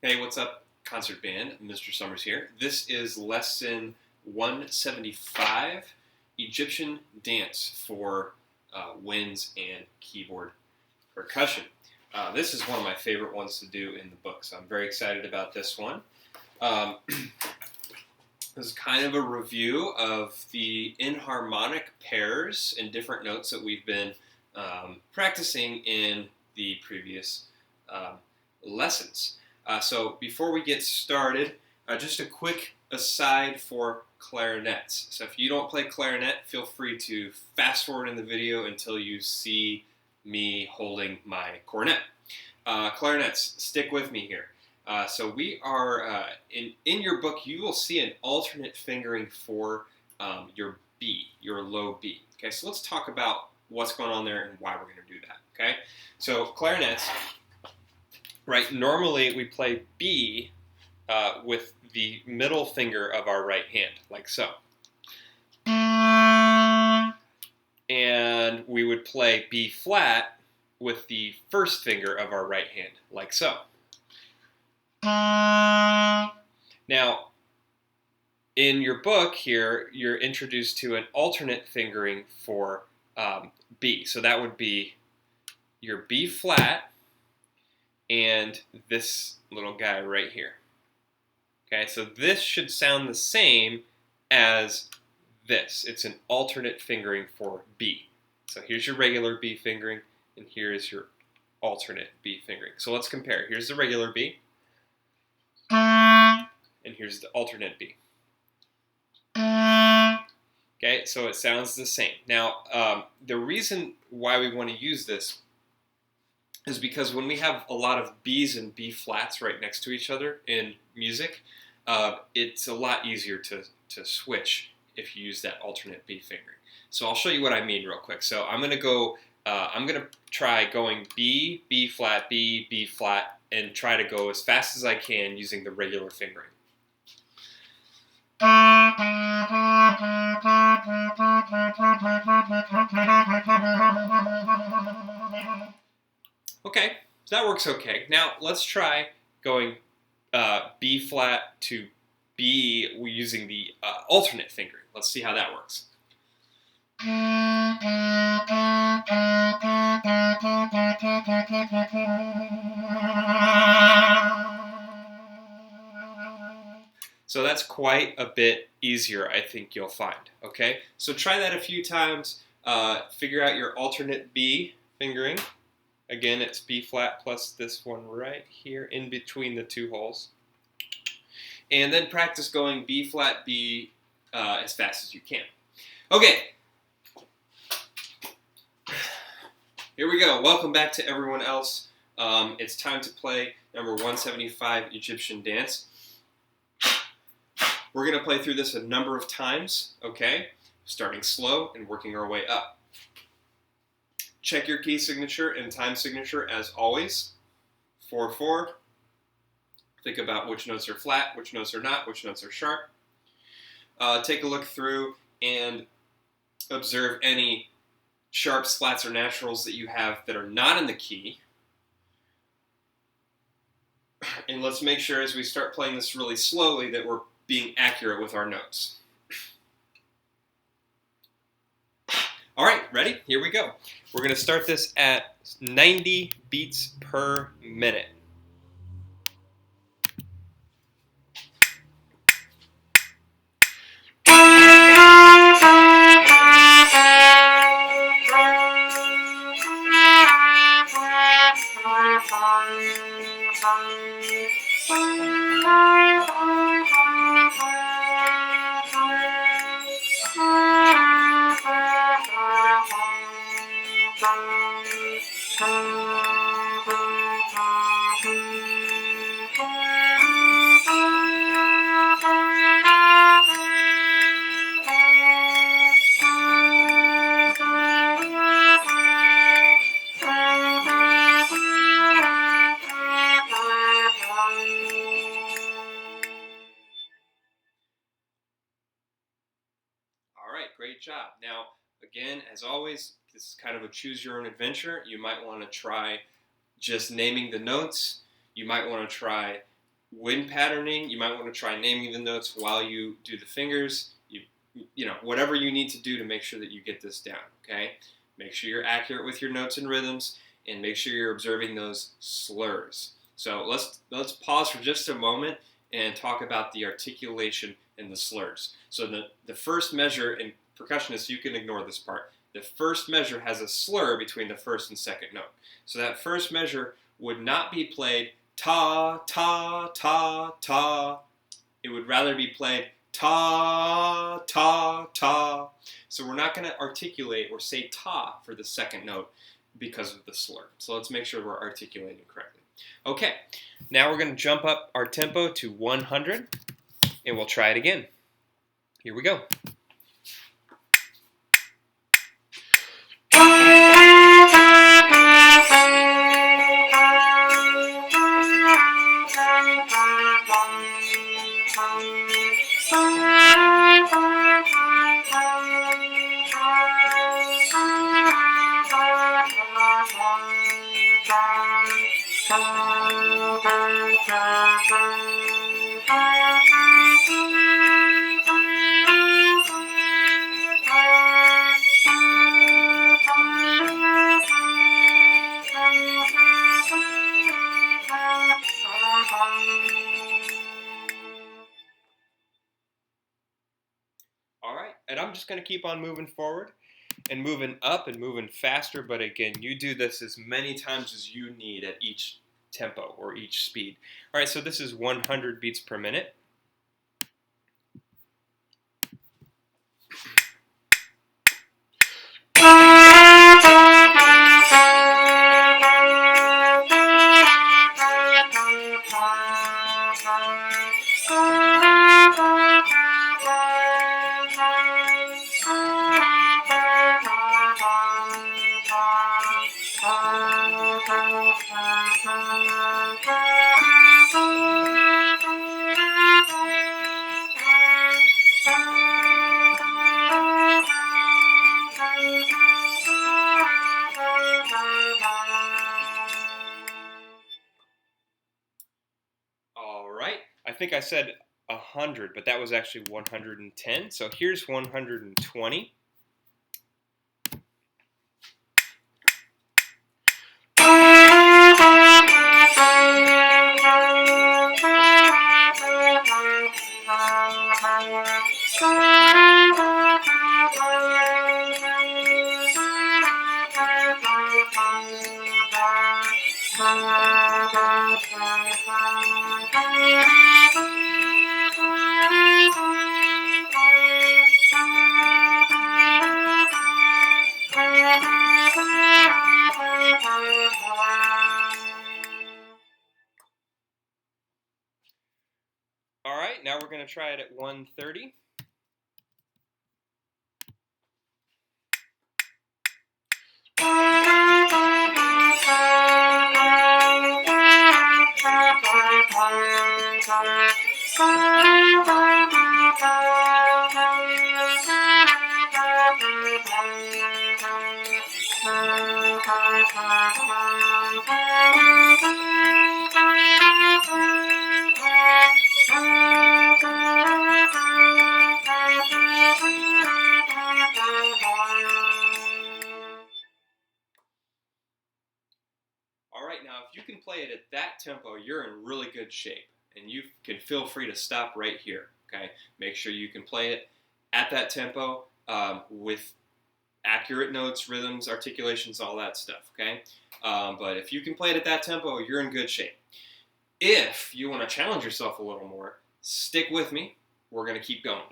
Hey, what's up, concert band? Mr. Summers here. This is lesson 175, Egyptian dance for winds and keyboard percussion. This is one of my favorite ones to do in the book, so I'm very excited about this one. This is kind of a review of the inharmonic pairs and different notes that we've been practicing in the previous lessons. So before we get started, just a quick aside for clarinets. So if you don't play clarinet, feel free to fast forward in the video until you see me holding my cornet. Clarinets, stick with me here. So we are, in your book, you will see an alternate fingering for your B, your low B. Okay, so let's talk about what's going on there and why we're going to do that. Okay, so clarinets. Right, normally we play B with the middle finger of our right hand, like so. And we would play B flat with the first finger of our right hand, like so. Now, in your book here, you're introduced to an alternate fingering for B. So that would be your B flat and this little guy right here. Okay, so this should sound the same as this. It's an alternate fingering for B. So here's your regular B fingering, and here is your alternate B fingering. So let's compare. Here's the regular B, and here's the alternate B. Okay, so it sounds the same. Now, the reason why we want to use this is because when we have a lot of B's and B flats right next to each other in music, it's a lot easier to switch if you use that alternate B fingering. So I'll show you what I mean real quick. So I'm going to try going B, B flat, B, B flat, and try to go as fast as I can using the regular fingering. Okay, so that works okay. Now let's try going B flat to B using the alternate fingering. Let's see how that works. So that's quite a bit easier, I think you'll find. Okay, so try that a few times. Figure out your alternate B fingering. Again, it's B flat plus this one right here in between the two holes. And then practice going B flat, B as fast as you can. Okay. Here we go. Welcome back to everyone else. It's time to play number 175, Egyptian dance. We're going to play through this a number of times, okay? Starting slow and working our way up. Check your key signature and time signature as always. 4/4. Think about which notes are flat, which notes are not, which notes are sharp. Take a look through and observe any sharps, flats, or naturals that you have that are not in the key. And let's make sure as we start playing this really slowly that we're being accurate with our notes. All right, ready? Here we go. We're going to start this at 90 beats per minute. Great job. Now, again, as always, this is kind of a choose your own adventure. You might want to try just naming the notes. You might want to try wind patterning, you might want to try naming the notes while you do the fingers. You know, whatever you need to do to make sure that you get this down, okay? Make sure you're accurate with your notes and rhythms, and make sure you're observing those slurs. So let's pause for just a moment and talk about the articulation and the slurs. So the first measure, in percussionists, you can ignore this part. The first measure has a slur between the first and second note. So that first measure would not be played ta, ta, ta, ta. It would rather be played ta, ta, ta. So we're not going to articulate or say ta for the second note because of the slur. So let's make sure we're articulating correctly. Okay, now we're going to jump up our tempo to 100, and we'll try it again. Here we go. All right, and I'm just going to keep on moving forward and moving up and moving faster, but again, you do this as many times as you need at each tempo or each speed. All right, so this is 100 beats per minute. All right, I think I said 100, but that was actually 110. So here's 120. All right, now we're going to try it at 130. All right, now if you can play it at that tempo, you're in really good shape, and you can feel free to stop right here. Okay, make sure you can play it at that tempo with accurate notes, rhythms, articulations, all that stuff. Okay, but if you can play it at that tempo, you're in good shape. If you want to challenge yourself a little more, stick with me. We're going to keep going.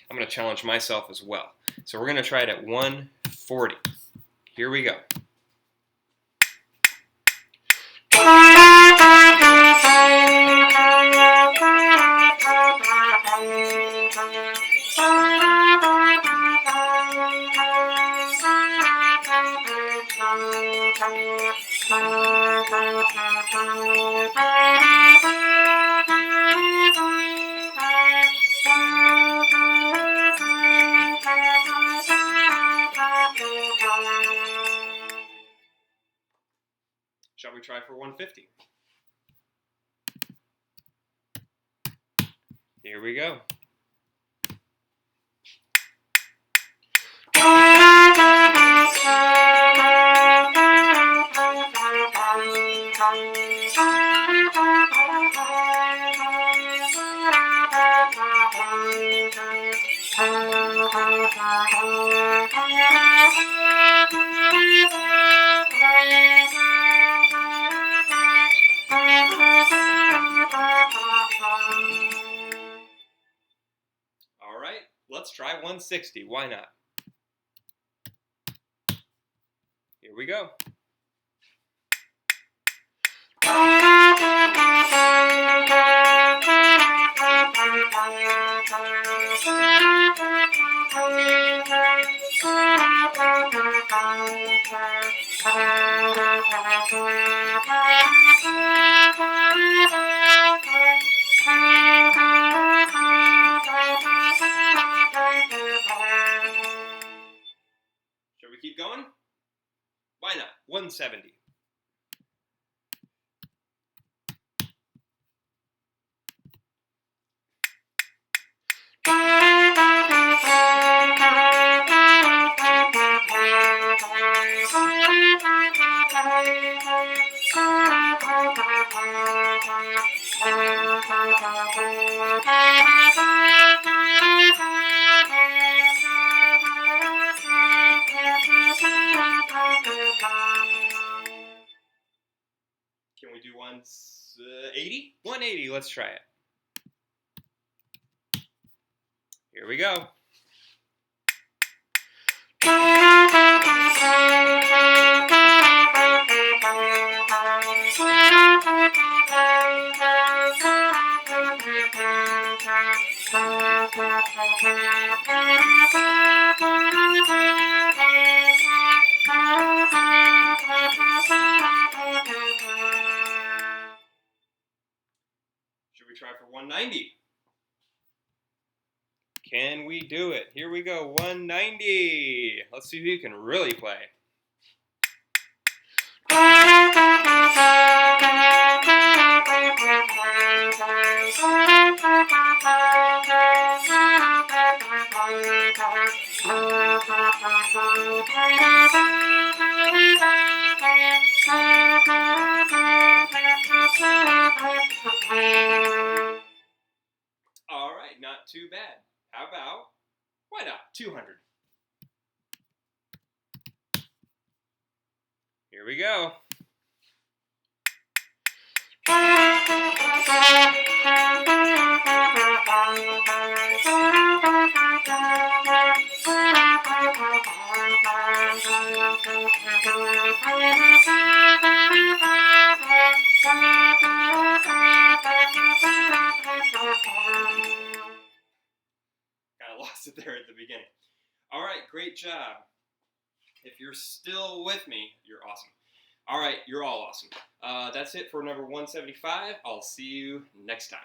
I'm going to challenge myself as well. So we're going to try it at 140. Here we go. Shall we try for 150? Here we go. All right, let's try 160. Why not? Here we go. Should we keep going? Why not? 170. Can we do 180? 180, let's try it. Here we go. Should we try for 190? Can we do it? Here we go, 190. Let's see if you can really play. All right, not too bad. How about, why not, 200? Here we go. Kind of lost it there at the beginning. All right, great job. If you're still with me, you're awesome. All right, you're all awesome. That's it for number 175. I'll see you next time.